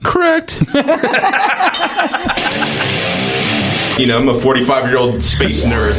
Correct. You know, I'm a 45-year-old space nerd.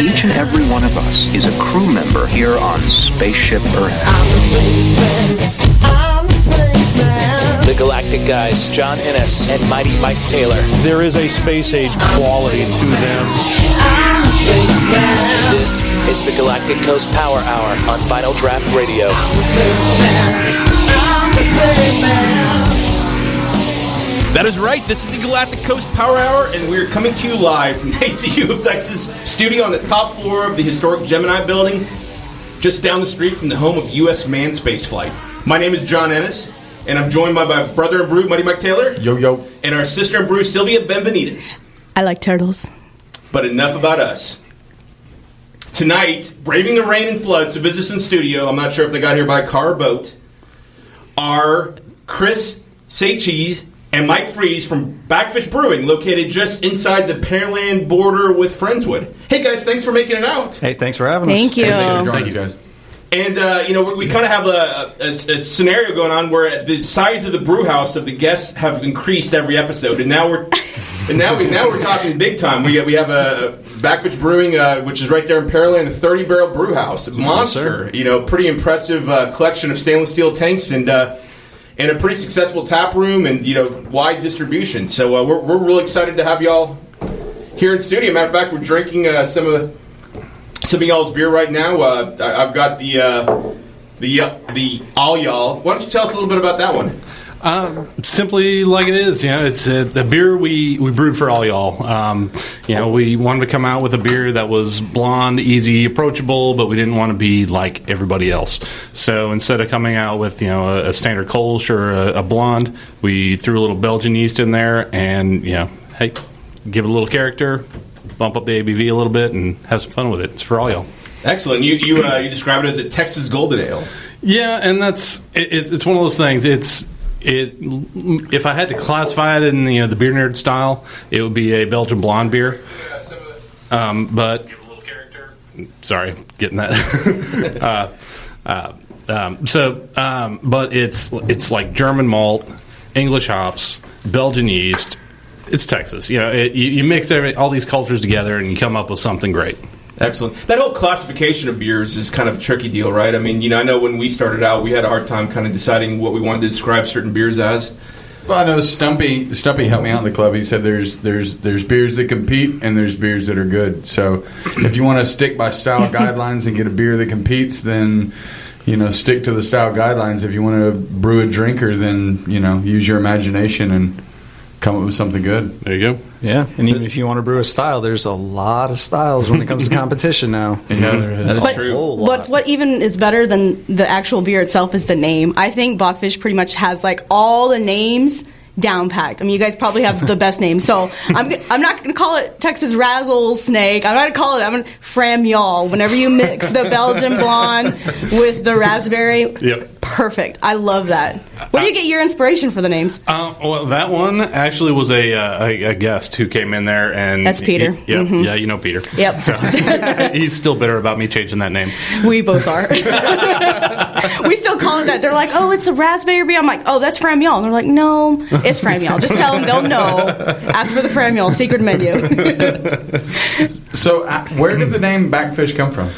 Each and every one of us is a crew member here on Spaceship Earth. The Galactic Guys, John Ennis and Mighty Mike Taylor. There is a space-age quality to them. This is the Galactic Coast Power Hour on Vinyl Draft Radio. That is right. This is the Galactic Coast Power Hour, and we're coming to you live from the ATU of Texas studio on the top floor of the historic Gemini building, just down the street from the home of U.S. manned spaceflight. My name is John Ennis, and I'm joined by my brother in brew, Mighty Mike Taylor. Yo, yo. And our sister in brew, Sylvia Benvenides. I like turtles. But enough about us. Tonight, braving the rain and floods to visit us in studio, I'm not sure if they got here by car or boat, are Kris, Szecsy, and Mike Friese from BAKFISH Brewing, located just inside the Pearland border with Friendswood. Hey, guys, thanks for making it out. Hey, thanks for having us. Thank you. Thank you, guys. And, we kind of have a scenario going on where the size of the brew house of the guests have increased every episode, and now we're talking big time. We have a BAKFISH Brewing, which is right there in Pearland, a 30-barrel brew house, a monster. Pretty impressive collection of stainless steel tanks and a pretty successful tap room and wide distribution. So we're really excited to have y'all here in studio. Matter of fact, we're drinking some of y'all's beer right now. I've got the All Y'all. Why don't you tell us a little bit about that one? Simply like it is, it's the beer we brewed for all y'all. We wanted to come out with a beer that was blonde, easy, approachable, but we didn't want to be like everybody else. So instead of coming out with a standard Kolsch or a blonde, we threw a little Belgian yeast in there, and hey, give it a little character, bump up the ABV a little bit, and have some fun with it. It's for all y'all. Excellent. You describe it as a Texas Golden Ale. Yeah, and it's one of those things. If I had to classify it in the beer nerd style, it would be a Belgian blonde beer. But give a little character. Sorry, getting that. But it's like German malt, English hops, Belgian yeast. It's Texas. You mix all these cultures together and you come up with something great. Excellent. That whole classification of beers is kind of a tricky deal, right? I mean, I know when we started out, we had a hard time kind of deciding what we wanted to describe certain beers as. Well, I know Stumpy helped me out in the club. He said there's beers that compete and there's beers that are good. So if you want to stick by style guidelines and get a beer that competes, then stick to the style guidelines. If you want to brew a drinker, then use your imagination and come up with something good. There you go. Yeah, and even if you want to brew a style, there's a lot of styles when it comes to competition now. Yeah, there is. That is true. But what even is better than the actual beer itself is the name. I think BAKFISH pretty much has all the names down packed. I mean, you guys probably have the best name. So I'm not going to call it Texas Rattlesnake. I'm not going to call it Fram Y'all. Whenever you mix the Belgian blonde with the raspberry, yep. Perfect. I love that. Where do you get your inspiration for the names? Well, that one actually was a guest who came in there, and that's Peter. Yeah, you know Peter. Yep. So, he's still bitter about me changing that name. We both are. We still call it that. They're like, "Oh, it's a raspberry beer." I'm like, "Oh, that's Fram Y'all." And they're like, "No, it's Fram Y'all. Just tell them they'll know. Ask for the Fram Y'all secret menu." So, where did the name BAKFISH come from?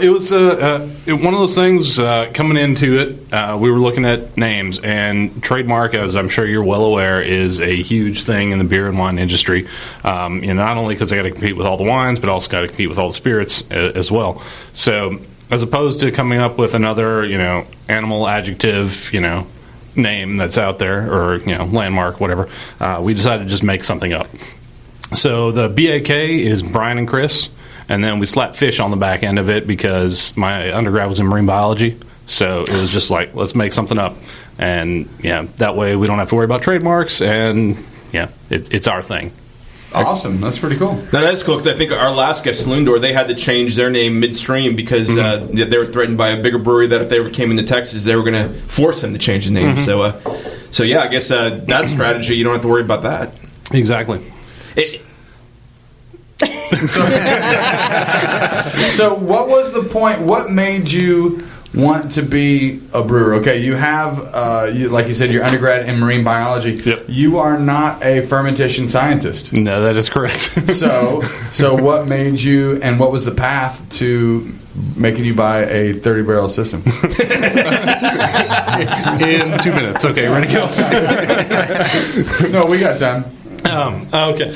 It was one of those things coming into it. We were looking at names, and trademark, as I'm sure you're well aware, is a huge thing in the beer and wine industry. Not only because they got to compete with all the wines, but also got to compete with all the spirits as well. So, as opposed to coming up with another, animal adjective, name that's out there, or landmark, whatever, we decided to just make something up. So the BAK is Brian and Kris, and then we slapped fish on the back end of it because my undergrad was in marine biology. So it was just like, let's make something up. And, that way we don't have to worry about trademarks, and, it's our thing. Awesome. That's pretty cool. Now, that's cool, because I think our last guest, Lundor, they had to change their name midstream because they were threatened by a bigger brewery that if they ever came into Texas, they were going to force them to change the name. Mm-hmm. So I guess that strategy, you don't have to worry about that. Exactly. So what was the point? What made you want to be a brewer? Okay, you have, like you said, your undergrad in marine biology. Yep. You are not a fermentation scientist. No, that is correct. So what made you, and what was the path to making you buy a 30-barrel system? In 2 minutes. Okay, ready to go? No, we got time. Okay.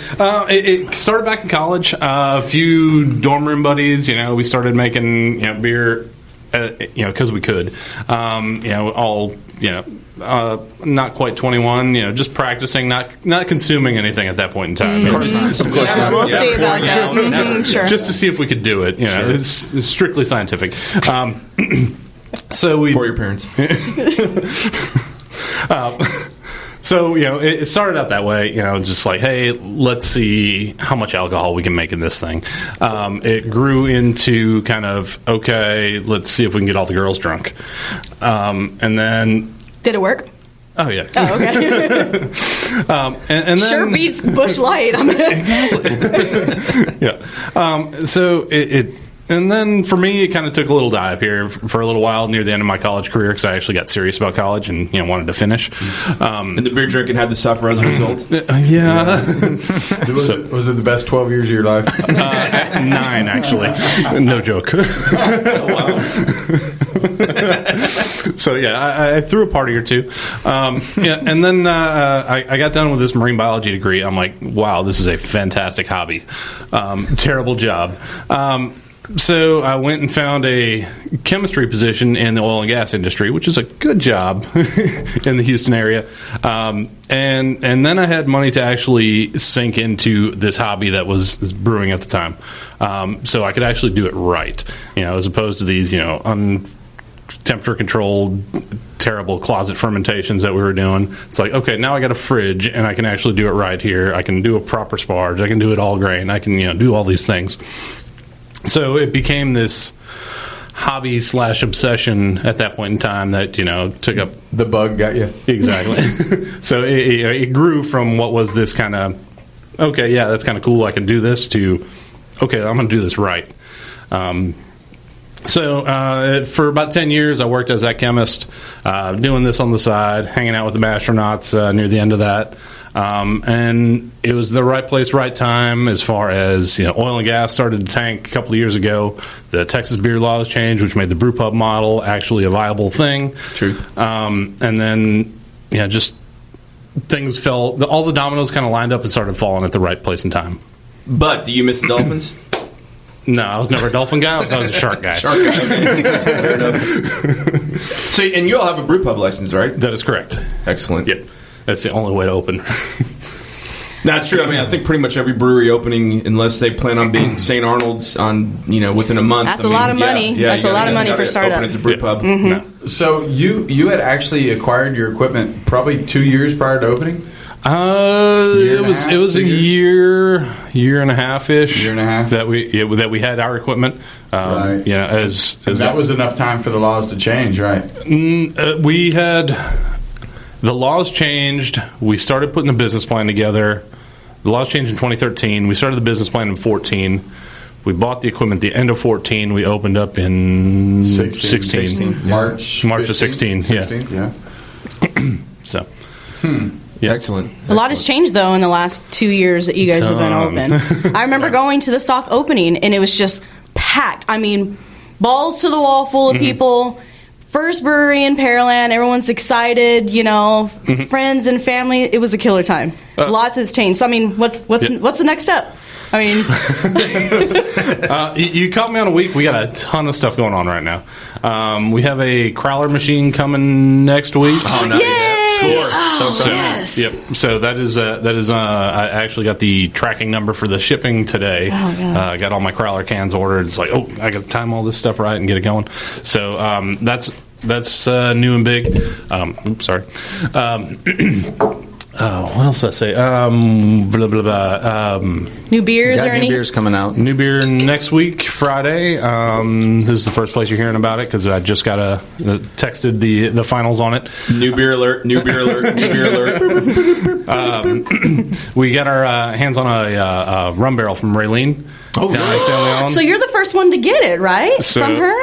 It started back in college. A few dorm room buddies, we started making beer, because we could. All not quite 21. Just practicing, not consuming anything at that point in time. We'll see about that. Sure. Just to see if we could do it. It's strictly scientific. So we For your parents. So, it started out that way, just like, hey, let's see how much alcohol we can make in this thing. It grew into kind of, okay, let's see if we can get all the girls drunk. And then... Did it work? Oh, yeah. Oh, okay. and then, sure beats Busch Light. Exactly. Yeah. So and then for me, it kind of took a little dive here for a little while near the end of my college career because I actually got serious about college and wanted to finish. And the beer drinking had to suffer as a result. Yeah. Was it the best 12 years of your life? 9, actually. No joke. Oh, wow. So yeah, I threw a party or two. And then I got done with this marine biology degree. I'm like, wow, this is a fantastic hobby. Terrible job. So I went and found a chemistry position in the oil and gas industry, which is a good job in the Houston area. And then I had money to actually sink into this hobby that was brewing at the time. So I could actually do it right, as opposed to these, temperature controlled, terrible closet fermentations that we were doing. It's like, okay, now I got a fridge and I can actually do it right here. I can do a proper sparge. I can do it all grain. I can, do all these things. So it became this hobby / obsession at that point in time that, took up... The bug got you. Exactly. So it grew from what was this kind of, okay, yeah, that's kind of cool, I can do this, to, okay, I'm going to do this right. So for about 10 years, I worked as that chemist, doing this on the side, hanging out with the astronauts near the end of that. And it was the right place, right time as far as, oil and gas started to tank a couple of years ago. The Texas beer laws changed, which made the brew pub model actually a viable thing. True. And then, just things fell, all the dominoes kind of lined up and started falling at the right place and time. But do you miss the Dolphins? No, I was never a dolphin guy. I was a shark guy. Shark guy. Okay. Fair enough. So, and you all have a brew pub license, right? That is correct. Excellent. Yep. That's the only way to open. That's true. I mean, I think pretty much every brewery opening, unless they plan on being St. Arnold's on, within a month. That's a lot of money. That's a lot of money for startup. Open as a brew pub. Mm-hmm. No. So you had actually acquired your equipment probably 2 years prior to opening? It was a year and a half ish. Year and a half that we had our equipment. Right. As that was enough time for the laws to change, right? We had the laws changed. We started putting the business plan together. The laws changed in 2013. We started the business plan in 2014. We bought the equipment at the end of 2014. We opened up in 16. March of 16. 16th, yeah. So. Yeah. Excellent. A lot has changed, though, in the last 2 years that you guys have been open. I remember going to the soft opening, and it was just packed. I mean, balls to the wall full of people. First brewery in Pearland. Everyone's excited, friends and family. It was a killer time. Lots has changed. So, I mean, what's the next step? I mean... you caught me on a week. We got a ton of stuff going on right now. We have a crowler machine coming next week. Oh, nice. Yay! Score. Oh, yes. Yep. So that is I actually got the tracking number for the shipping today. I got all my crowler cans ordered. It's like, I got to time all this stuff right and get it going. So that's new and big. Oops, sorry. What else did I say? Blah, blah, blah. New beers or New any? beers coming out. New beer next week, Friday. This is the first place you're hearing about it because I just got texted the finals on it. New beer alert, new beer alert, new beer alert. We got our hands on a rum barrel from Raylene. Oh, down in San Leon. So you're the first one to get it, right? From her?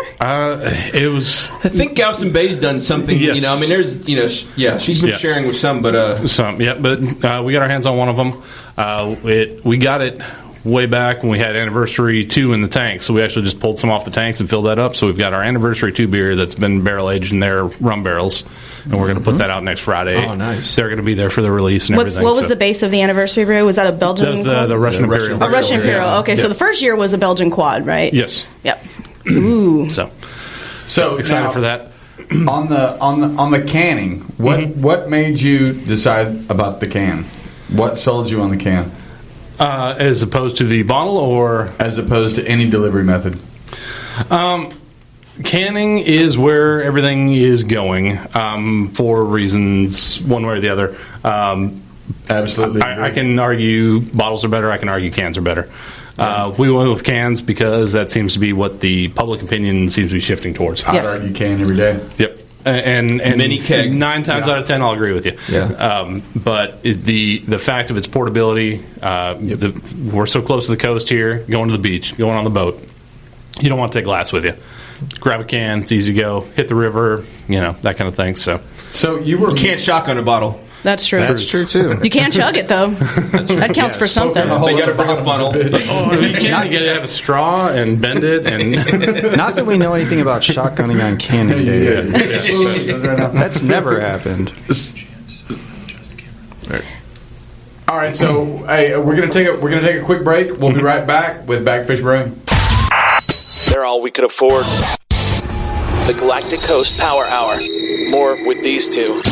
It was. I think Galveston Bay's done something. Yes. You know, I mean, there's, you know, she's been sharing with some, but Some, yeah, but we got our hands on one of them. We got it way back when we had Anniversary 2 in the tank, so we actually just pulled some off the tanks and filled that up. So we've got our Anniversary 2 beer that's been barrel aged in their rum barrels, and we're going to put that out next Friday. Oh, nice. They're going to be there for the release and everything. What was the base of the Anniversary brew? Was that a Belgian? That was the Russian Imperial. A Russian Imperial. Yeah. Okay, so the first year was a Belgian quad, right? Yes. Yep. Ooh. So excited now, for that. On the canning, what made you decide about the can? What sold you on the can? As opposed to the bottle, or as opposed to any delivery method? Canning is where everything is going for reasons one way or the other. Absolutely. I can argue bottles are better. I can argue cans are better. We went with cans because that seems to be what the public opinion seems to be shifting towards. I'd argue can every day. Yep. And mini keg. 9 times out of 10, I'll agree with you. Yeah. But the fact of its portability, we're so close to the coast here, going to the beach, going on the boat, you don't want to take glass with you. Grab a can, it's easy to go, hit the river, that kind of thing. So you can't shotgun a bottle. That's true. That's true, too. You can chug it, though. That counts for something. They got to bring a funnel. you can't get to have a straw and bend it. And Not that we know anything about shotgunning on canning day. That's never happened. All right, so hey, we're gonna take a quick break. We'll be right back with BAKFISH Brewing. They're all we could afford. The Galactic Coast Power Hour. More with these two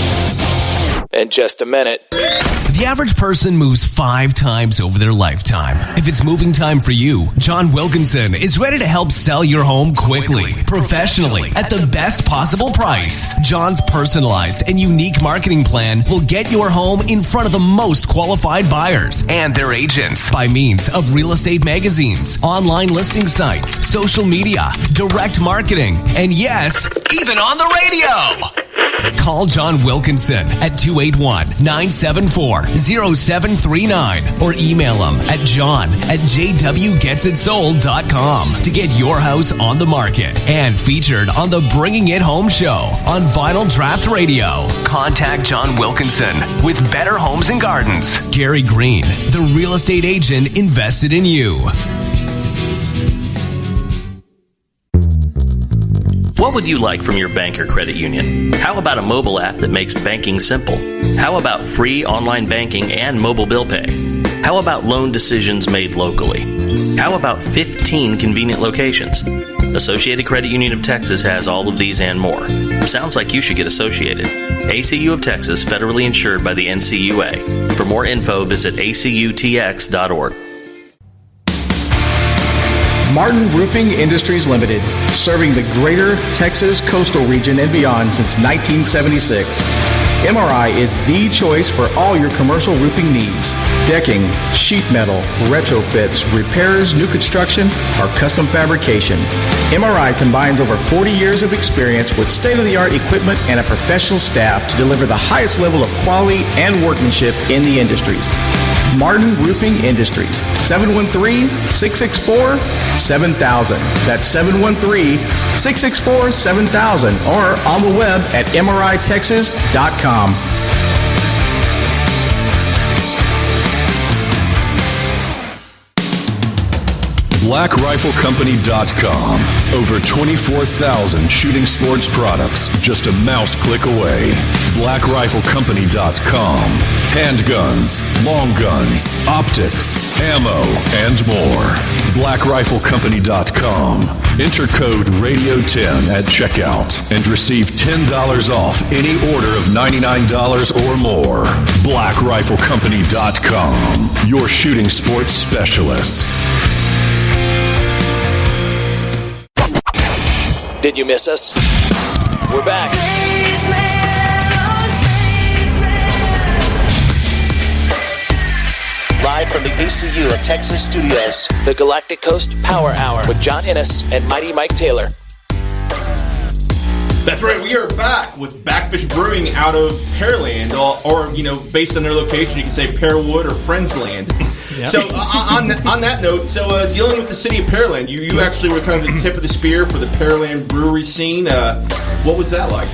in just a minute. The average person moves 5 times over their lifetime. If it's moving time for you, John Wilkinson is ready to help sell your home quickly, professionally, at the best possible price. John's personalized and unique marketing plan will get your home in front of the most qualified buyers and their agents by means of real estate magazines, online listing sites, social media, direct marketing, and yes, even on the radio. Call John Wilkinson at 281-974-0739 or email him at john@jwgetsitsold.com to get your house on the market and featured on the Bringing It Home show on Vinyl Draft Radio. Contact John Wilkinson with Better Homes and Gardens. Gary Green, the real estate agent invested in you. What would you like from your bank or credit union? How about a mobile app that makes banking simple? How about free online banking and mobile bill pay? How about loan decisions made locally? How about 15 convenient locations? Associated Credit Union of Texas has all of these and more. Sounds like you should get associated. ACU of Texas, federally insured by the NCUA. For more info, visit acutx.org. Martin Roofing Industries Limited, serving the greater Texas coastal region and beyond since 1976. MRI is the choice for all your commercial roofing needs. Decking, sheet metal, retrofits, repairs, new construction, or custom fabrication. MRI combines over 40 years of experience with state-of-the-art equipment and a professional staff to deliver the highest level of quality and workmanship in the industries. Martin Roofing Industries, 713-664-7000. That's 713-664-7000 or on the web at mritexas.com. BlackRifleCompany.com. Over 24,000 shooting sports products just a mouse click away. BlackRifleCompany.com. Handguns, long guns, optics, ammo, and more. BlackRifleCompany.com. Enter code RADIO10 at checkout and receive $10 off any order of $99 or more. BlackRifleCompany.com. Your shooting sports specialist. Did you miss us? We're back. Live from the ACU of Texas studios, the Galactic Coast Power Hour with John Innes and Mighty Mike Taylor. That's right. We are back with BAKFISH Brewing out of Pearland, or based on their location, you can say Pearwood or Friendsland. Yep. So on that note, dealing with the city of Pearland, you actually were kind of the tip of the spear for the Pearland brewery scene. What was that like?